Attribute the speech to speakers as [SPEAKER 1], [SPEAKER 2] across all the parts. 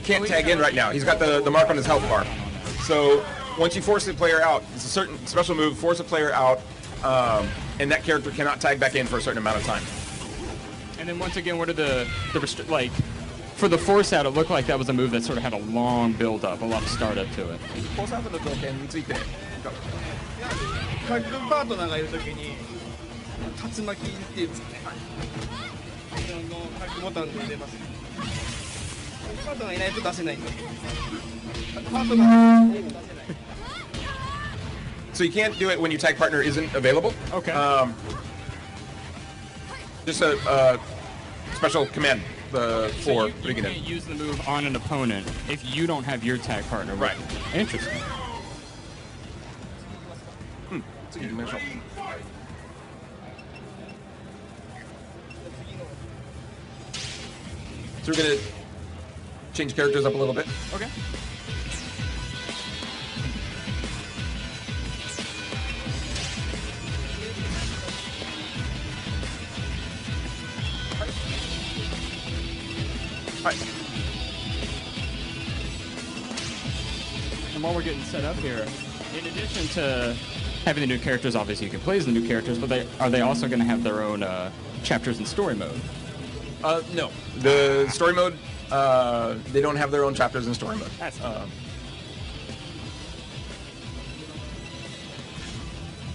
[SPEAKER 1] Can't tag in right now. He's got the mark on his health bar. So once you force the player out, it's a certain special move, force a player out, and that character cannot tag back in for a certain amount of time.
[SPEAKER 2] And then once again, what are the like, for the force out, it looked like that was a move that sort of had a long build up, a lot of startup to it.
[SPEAKER 1] フォースアウトの条件について。
[SPEAKER 3] タッグパートナーがいるときに竜巻っていうんですかね。タッグボタンで入れます。パートナーいないと出せないんで。パートナーいないと出せない。
[SPEAKER 1] So you can't do it when your tag partner isn't available.
[SPEAKER 2] Okay.
[SPEAKER 1] Just a special command for
[SPEAKER 2] so you
[SPEAKER 1] bringing
[SPEAKER 2] can't
[SPEAKER 1] in.
[SPEAKER 2] use the move on an opponent if you don't have your tag partner.
[SPEAKER 1] Right.
[SPEAKER 2] Interesting.
[SPEAKER 1] So we're gonna change characters up a little bit.
[SPEAKER 2] Okay. And while we're getting set up here, in addition to having the new characters, obviously you can play as the new characters, but are they also going to have their own chapters and story mode?
[SPEAKER 1] No. The story mode, they don't have their own chapters in story mode.
[SPEAKER 2] That's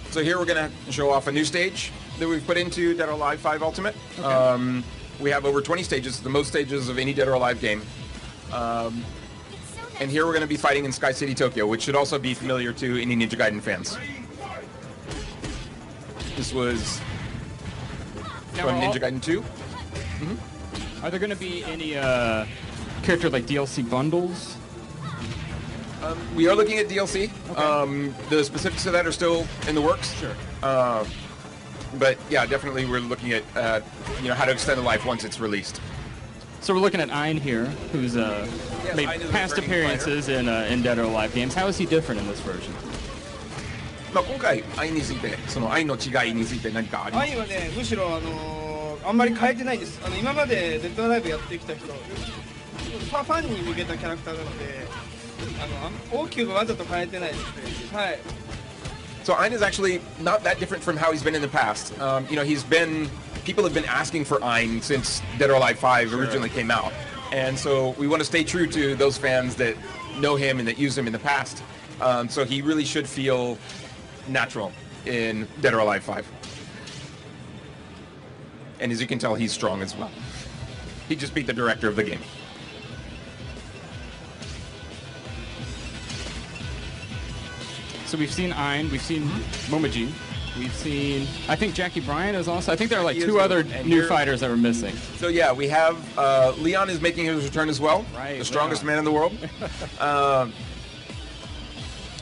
[SPEAKER 1] So here we're going to show off a new stage that we've put into Dead or Alive 5 Ultimate.
[SPEAKER 2] Okay.
[SPEAKER 1] We have over 20 stages, the most stages of any Dead or Alive game. And here we're going to be fighting in Sky City, Tokyo, which should also be familiar to any Ninja Gaiden fans. This was from Ninja Gaiden 2.
[SPEAKER 2] Are there going to be any character like DLC bundles?
[SPEAKER 1] We are looking at DLC.
[SPEAKER 2] Okay.
[SPEAKER 1] The specifics of that are still in the works.
[SPEAKER 2] Sure.
[SPEAKER 1] But yeah, definitely we're looking at how to extend the life once it's released.
[SPEAKER 2] So we're looking at Ein here, who's made
[SPEAKER 1] Ein is a
[SPEAKER 2] past
[SPEAKER 1] returning
[SPEAKER 2] appearances in Dead or Alive games. How is he different in this version?
[SPEAKER 1] まあ今回愛についてその愛の違いについて何かありますか？
[SPEAKER 3] 愛はね、むしろあんまり変えてないです。今までデッドアライブやってきた人、ファンに向けたキャラクターなので、大きくわざと変えてないですね。はい。
[SPEAKER 1] So Ein is actually not that different from how he's been in the past. People have been asking for Ein since Dead or Alive 5 originally came out. And so we want to stay true to those fans that know him and that used him in the past. So he really should feel natural in Dead or Alive 5. And as you can tell, he's strong as well. He just beat the director of the game.
[SPEAKER 2] So we've seen Ein, we've seen Momiji, we've seen, I think Jackie Bryan is also, I think there are like two other new fighters that were missing.
[SPEAKER 1] So yeah, we have, Leon is making his return as well.
[SPEAKER 2] Right,
[SPEAKER 1] the strongest man in the world.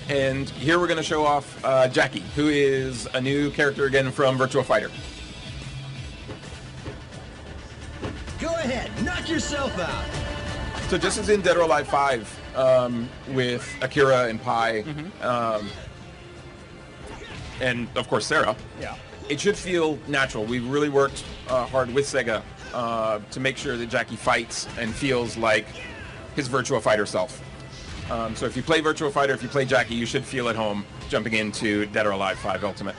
[SPEAKER 1] And here we're going to show off Jackie, who is a new character again from Virtua Fighter.
[SPEAKER 4] Go ahead, knock yourself out.
[SPEAKER 1] So just as in Dead or Alive 5 with Akira and Pai, and of course Sarah, it should feel natural. We've really worked hard with Sega to make sure that Jackie fights and feels like his Virtua Fighter self. So if you play Virtua Fighter, if you play Jackie, you should feel at home jumping into Dead or Alive 5 Ultimate.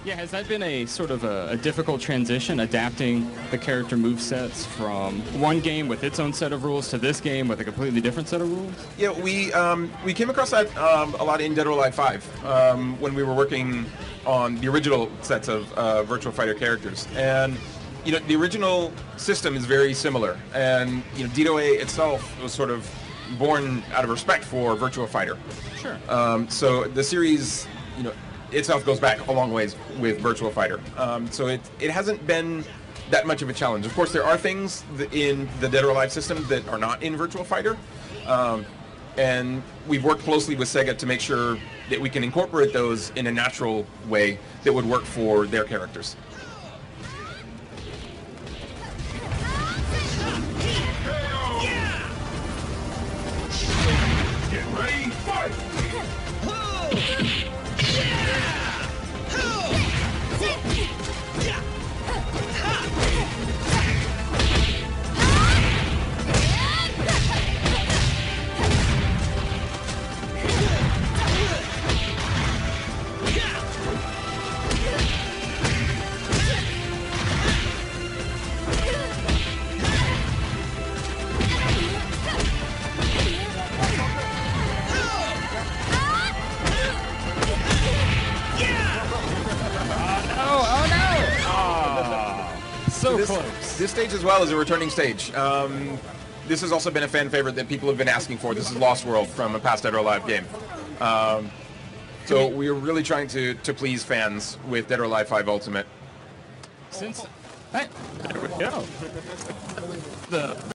[SPEAKER 2] Yeah, has that been a sort of a difficult transition, adapting the character movesets from one game with its own set of rules to this game with a completely different set of rules?
[SPEAKER 1] Yeah, we came across that a lot in Dead or Alive 5 when we were working on the original sets of Virtua Fighter characters. And the original system is very similar, and DOA itself was sort of born out of respect for Virtua Fighter.
[SPEAKER 2] Sure.
[SPEAKER 1] So the series, itself goes back a long ways with Virtua Fighter. So it hasn't been that much of a challenge. Of course, there are things in the Dead or Alive system that are not in Virtua Fighter, and we've worked closely with Sega to make sure that we can incorporate those in a natural way that would work for their characters.
[SPEAKER 5] Get ready, fight!
[SPEAKER 2] So
[SPEAKER 1] this,
[SPEAKER 2] close.
[SPEAKER 1] This stage as well is a returning stage. This has also been a fan favorite that people have been asking for. This is Lost World from a past Dead or Alive game. So we are really trying to please fans with Dead or Alive 5 Ultimate.
[SPEAKER 2] Since, hey, there we go. The